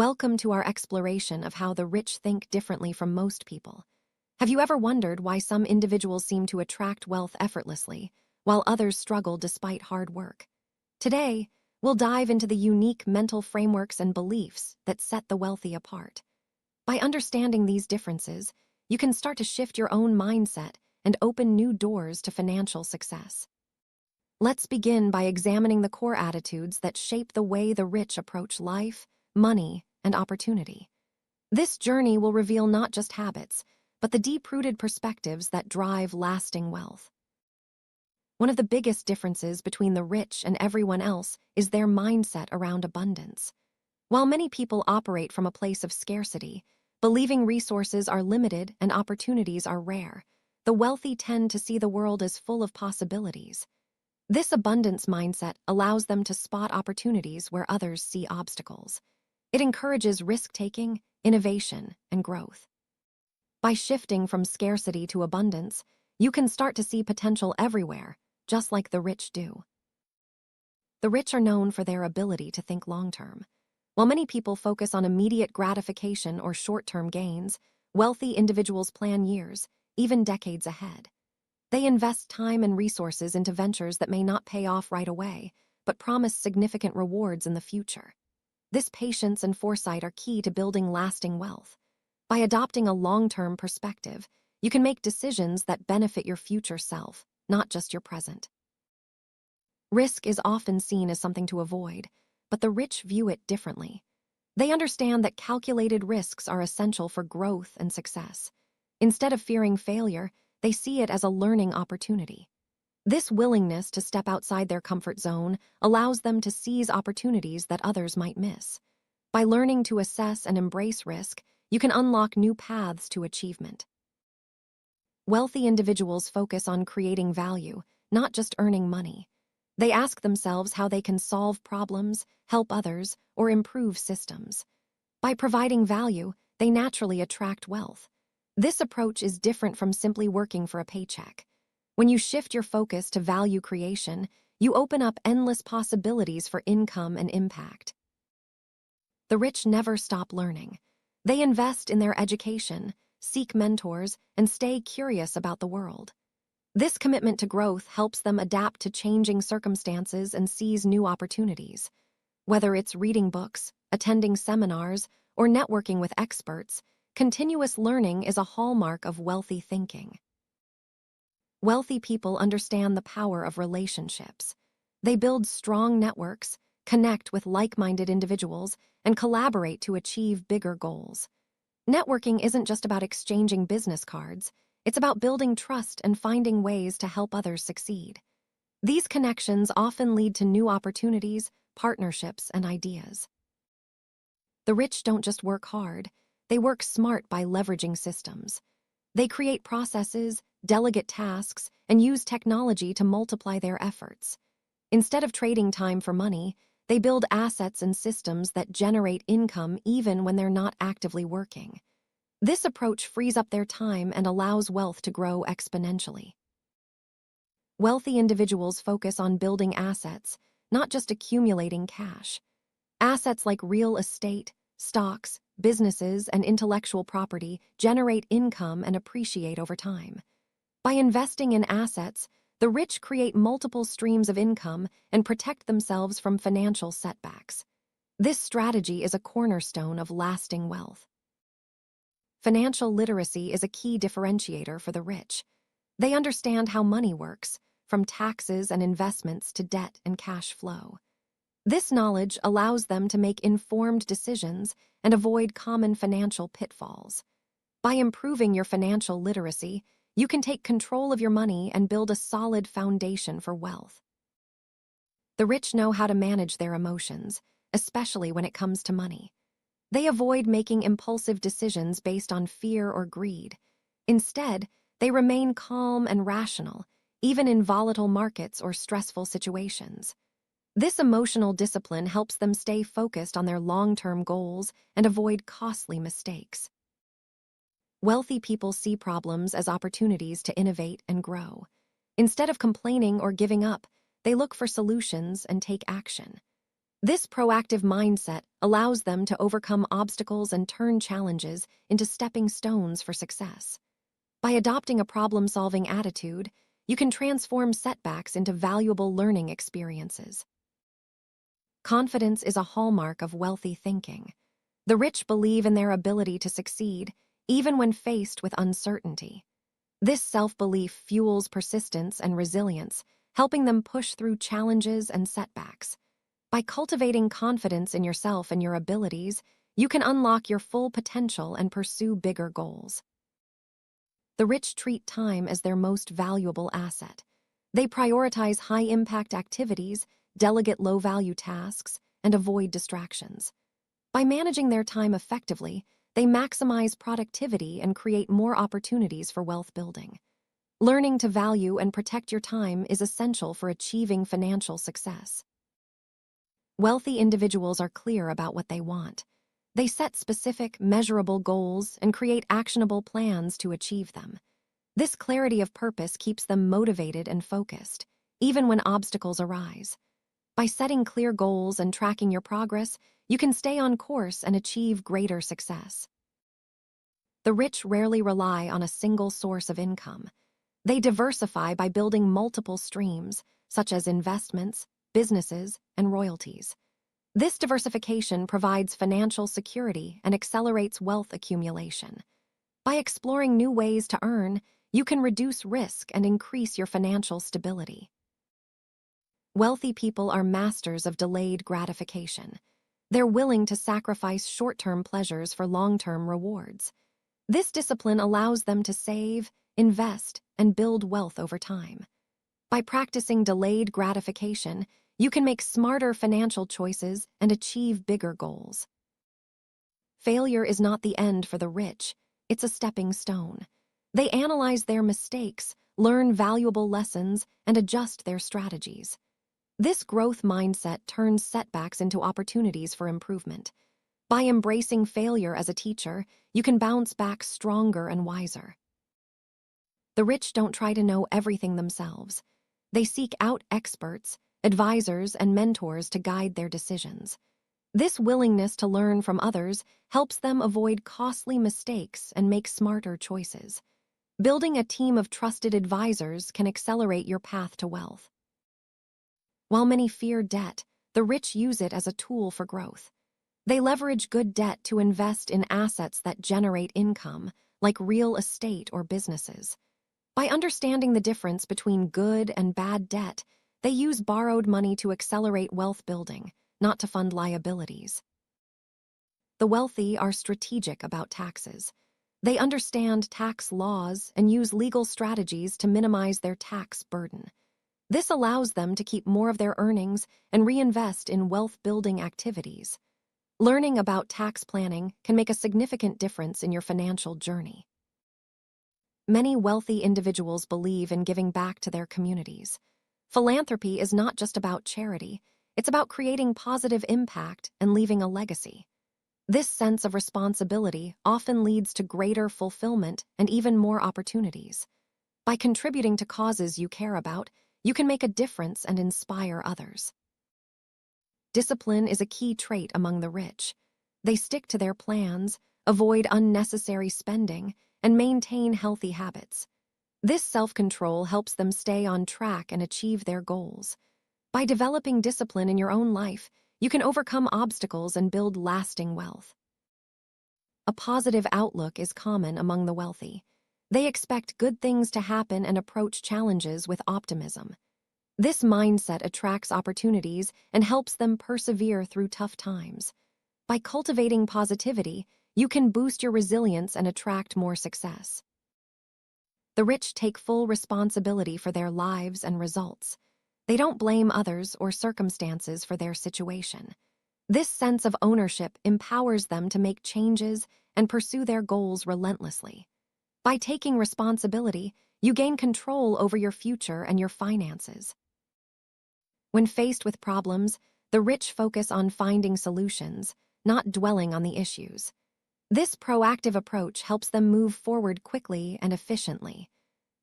Welcome to our exploration of how the rich think differently from most people. Have you ever wondered why some individuals seem to attract wealth effortlessly, while others struggle despite hard work? Today, we'll dive into the unique mental frameworks and beliefs that set the wealthy apart. By understanding these differences, you can start to shift your own mindset and open new doors to financial success. Let's begin by examining the core attitudes that shape the way the rich approach life, money, and opportunity. This journey will reveal not just habits, but the deep-rooted perspectives that drive lasting wealth. One of the biggest differences between the rich and everyone else is their mindset around abundance. While many people operate from a place of scarcity, believing resources are limited and opportunities are rare, the wealthy tend to see the world as full of possibilities. This abundance mindset allows them to spot opportunities where others see obstacles. It encourages risk-taking, innovation, and growth. By shifting from scarcity to abundance, you can start to see potential everywhere, just like the rich do. The rich are known for their ability to think long-term. While many people focus on immediate gratification or short-term gains, wealthy individuals plan years, even decades ahead. They invest time and resources into ventures that may not pay off right away, but promise significant rewards in the future. This patience and foresight are key to building lasting wealth. By adopting a long-term perspective, you can make decisions that benefit your future self, not just your present. Risk is often seen as something to avoid, but the rich view it differently. They understand that calculated risks are essential for growth and success. Instead of fearing failure, they see it as a learning opportunity. This willingness to step outside their comfort zone allows them to seize opportunities that others might miss. By learning to assess and embrace risk, you can unlock new paths to achievement. Wealthy individuals focus on creating value, not just earning money. They ask themselves how they can solve problems, help others, or improve systems. By providing value, they naturally attract wealth. This approach is different from simply working for a paycheck. When you shift your focus to value creation, you open up endless possibilities for income and impact. The rich never stop learning. They invest in their education, seek mentors, and stay curious about the world. This commitment to growth helps them adapt to changing circumstances and seize new opportunities. Whether it's reading books, attending seminars, or networking with experts, continuous learning is a hallmark of wealthy thinking. Wealthy people understand the power of relationships. They build strong networks, connect with like-minded individuals, and collaborate to achieve bigger goals. Networking isn't just about exchanging business cards, it's about building trust and finding ways to help others succeed. These connections often lead to new opportunities, partnerships, and ideas. The rich don't just work hard, they work smart by leveraging systems. They create processes, delegate tasks, and use technology to multiply their efforts. Instead of trading time for money, they build assets and systems that generate income even when they're not actively working. This approach frees up their time and allows wealth to grow exponentially. Wealthy individuals focus on building assets, not just accumulating cash. Assets like real estate, stocks, businesses, and intellectual property generate income and appreciate over time. By investing in assets, the rich create multiple streams of income and protect themselves from financial setbacks. This strategy is a cornerstone of lasting wealth. Financial literacy is a key differentiator for the rich. They understand how money works, from taxes and investments to debt and cash flow. This knowledge allows them to make informed decisions and avoid common financial pitfalls. By improving your financial literacy, you can take control of your money and build a solid foundation for wealth. The rich know how to manage their emotions, especially when it comes to money. They avoid making impulsive decisions based on fear or greed. Instead, they remain calm and rational, even in volatile markets or stressful situations. This emotional discipline helps them stay focused on their long-term goals and avoid costly mistakes. Wealthy people see problems as opportunities to innovate and grow. Instead of complaining or giving up, they look for solutions and take action. This proactive mindset allows them to overcome obstacles and turn challenges into stepping stones for success. By adopting a problem-solving attitude, you can transform setbacks into valuable learning experiences. Confidence is a hallmark of wealthy thinking. The rich believe in their ability to succeed, even when faced with uncertainty. This self-belief fuels persistence and resilience, helping them push through challenges and setbacks. By cultivating confidence in yourself and your abilities, you can unlock your full potential and pursue bigger goals. The rich treat time as their most valuable asset. They prioritize high-impact activities, delegate low-value tasks, and avoid distractions. By managing their time effectively, they maximize productivity and create more opportunities for wealth building. Learning to value and protect your time is essential for achieving financial success. Wealthy individuals are clear about what they want. They set specific, measurable goals and create actionable plans to achieve them. This clarity of purpose keeps them motivated and focused, even when obstacles arise. By setting clear goals and tracking your progress, you can stay on course and achieve greater success. The rich rarely rely on a single source of income. They diversify by building multiple streams, such as investments, businesses, and royalties. This diversification provides financial security and accelerates wealth accumulation. By exploring new ways to earn, you can reduce risk and increase your financial stability. Wealthy people are masters of delayed gratification. They're willing to sacrifice short-term pleasures for long-term rewards. This discipline allows them to save, invest, and build wealth over time. By practicing delayed gratification, you can make smarter financial choices and achieve bigger goals. Failure is not the end for the rich, it's a stepping stone. They analyze their mistakes, learn valuable lessons, and adjust their strategies. This growth mindset turns setbacks into opportunities for improvement. By embracing failure as a teacher, you can bounce back stronger and wiser. The rich don't try to know everything themselves. They seek out experts, advisors, and mentors to guide their decisions. This willingness to learn from others helps them avoid costly mistakes and make smarter choices. Building a team of trusted advisors can accelerate your path to wealth. While many fear debt, the rich use it as a tool for growth. They leverage good debt to invest in assets that generate income, like real estate or businesses. By understanding the difference between good and bad debt, they use borrowed money to accelerate wealth building, not to fund liabilities. The wealthy are strategic about taxes. They understand tax laws and use legal strategies to minimize their tax burden. This allows them to keep more of their earnings and reinvest in wealth-building activities. Learning about tax planning can make a significant difference in your financial journey. Many wealthy individuals believe in giving back to their communities. Philanthropy is not just about charity, it's about creating positive impact and leaving a legacy. This sense of responsibility often leads to greater fulfillment and even more opportunities. By contributing to causes you care about, you can make a difference and inspire others. Discipline is a key trait among the rich. They stick to their plans, avoid unnecessary spending, and maintain healthy habits. This self-control helps them stay on track and achieve their goals. By developing discipline in your own life, you can overcome obstacles and build lasting wealth. A positive outlook is common among the wealthy. They expect good things to happen and approach challenges with optimism. This mindset attracts opportunities and helps them persevere through tough times. By cultivating positivity, you can boost your resilience and attract more success. The rich take full responsibility for their lives and results. They don't blame others or circumstances for their situation. This sense of ownership empowers them to make changes and pursue their goals relentlessly. By taking responsibility, you gain control over your future and your finances. When faced with problems, the rich focus on finding solutions, not dwelling on the issues. This proactive approach helps them move forward quickly and efficiently.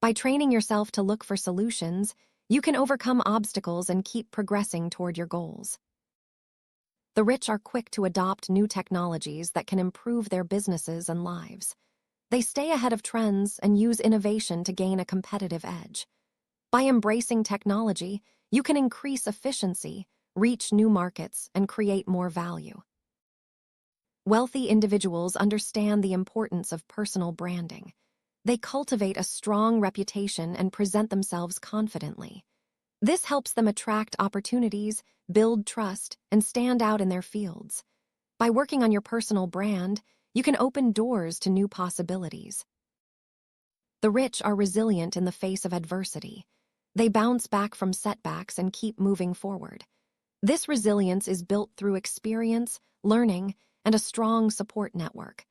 By training yourself to look for solutions, you can overcome obstacles and keep progressing toward your goals. The rich are quick to adopt new technologies that can improve their businesses and lives. They stay ahead of trends and use innovation to gain a competitive edge. By embracing technology, you can increase efficiency, reach new markets, and create more value. Wealthy individuals understand the importance of personal branding. They cultivate a strong reputation and present themselves confidently. This helps them attract opportunities, build trust, and stand out in their fields. By working on your personal brand, you can open doors to new possibilities. The rich are resilient in the face of adversity. They bounce back from setbacks and keep moving forward. This resilience is built through experience, learning, and a strong support network.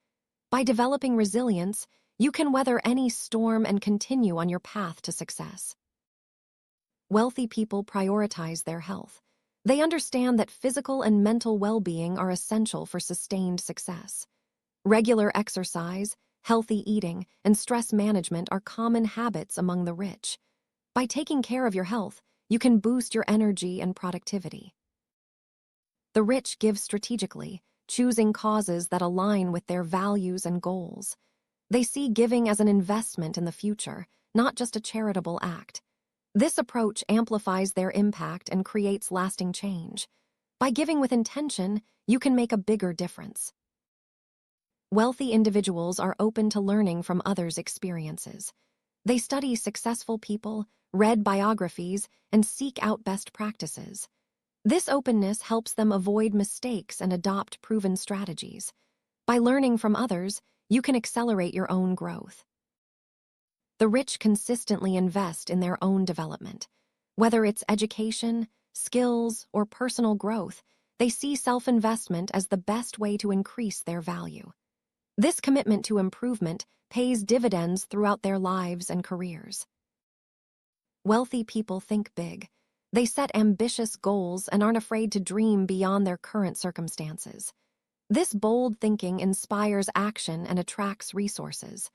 By developing resilience, you can weather any storm and continue on your path to success. Wealthy people prioritize their health. They understand that physical and mental well-being are essential for sustained success. Regular exercise, healthy eating, and stress management are common habits among the rich. By taking care of your health, you can boost your energy and productivity. The rich give strategically, choosing causes that align with their values and goals. They see giving as an investment in the future, not just a charitable act. This approach amplifies their impact and creates lasting change. By giving with intention, you can make a bigger difference. Wealthy individuals are open to learning from others' experiences. They study successful people, read biographies, and seek out best practices. This openness helps them avoid mistakes and adopt proven strategies. By learning from others, you can accelerate your own growth. The rich consistently invest in their own development. Whether it's education, skills, or personal growth, they see self-investment as the best way to increase their value. This commitment to improvement pays dividends throughout their lives and careers. Wealthy people think big. They set ambitious goals and aren't afraid to dream beyond their current circumstances. This bold thinking inspires action and attracts resources.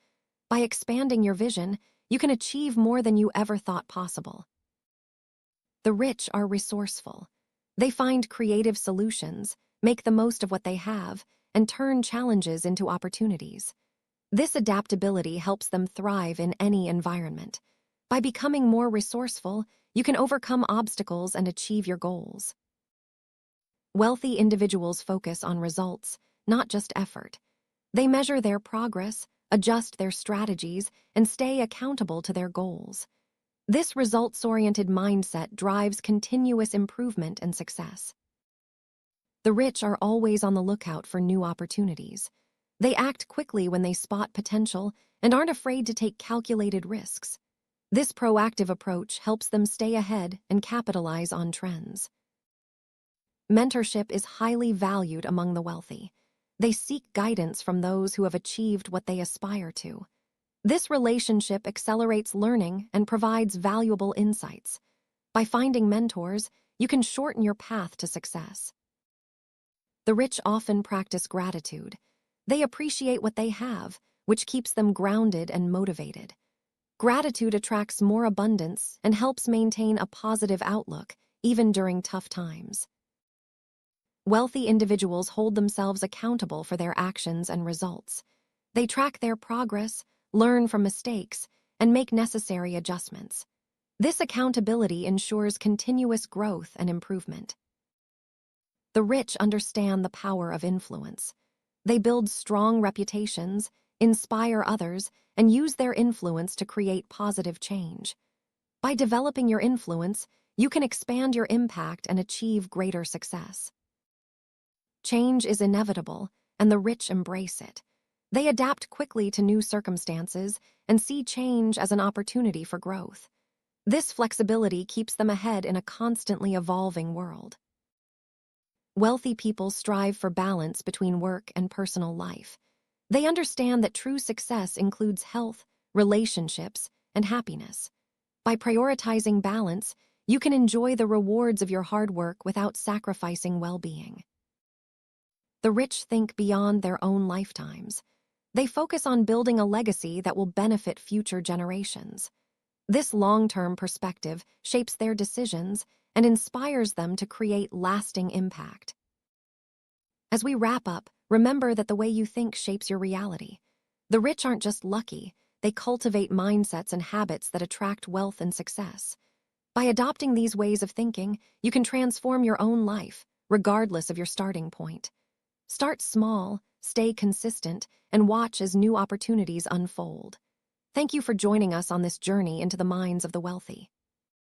By expanding your vision, you can achieve more than you ever thought possible. The rich are resourceful. They find creative solutions, make the most of what they have, and turn challenges into opportunities. This adaptability helps them thrive in any environment. By becoming more resourceful, you can overcome obstacles and achieve your goals. Wealthy individuals focus on results, not just effort. They measure their progress, adjust their strategies, and stay accountable to their goals. This results-oriented mindset drives continuous improvement and success. The rich are always on the lookout for new opportunities. They act quickly when they spot potential and aren't afraid to take calculated risks. This proactive approach helps them stay ahead and capitalize on trends. Mentorship is highly valued among the wealthy. They seek guidance from those who have achieved what they aspire to. This relationship accelerates learning and provides valuable insights. By finding mentors, you can shorten your path to success. The rich often practice gratitude. They appreciate what they have, which keeps them grounded and motivated. Gratitude attracts more abundance and helps maintain a positive outlook, even during tough times. Wealthy individuals hold themselves accountable for their actions and results. They track their progress, learn from mistakes, and make necessary adjustments. This accountability ensures continuous growth and improvement. The rich understand the power of influence. They build strong reputations, inspire others, and use their influence to create positive change. By developing your influence, you can expand your impact and achieve greater success. Change is inevitable, and the rich embrace it. They adapt quickly to new circumstances and see change as an opportunity for growth. This flexibility keeps them ahead in a constantly evolving world. Wealthy people strive for balance between work and personal life. They understand that true success includes health, relationships, and happiness. By prioritizing balance, you can enjoy the rewards of your hard work without sacrificing well-being. The rich think beyond their own lifetimes. They focus on building a legacy that will benefit future generations. This long-term perspective shapes their decisions and inspires them to create lasting impact. As we wrap up, remember that the way you think shapes your reality. The rich aren't just lucky, they cultivate mindsets and habits that attract wealth and success. By adopting these ways of thinking, you can transform your own life, regardless of your starting point. Start small, stay consistent, and watch as new opportunities unfold. Thank you for joining us on this journey into the minds of the wealthy.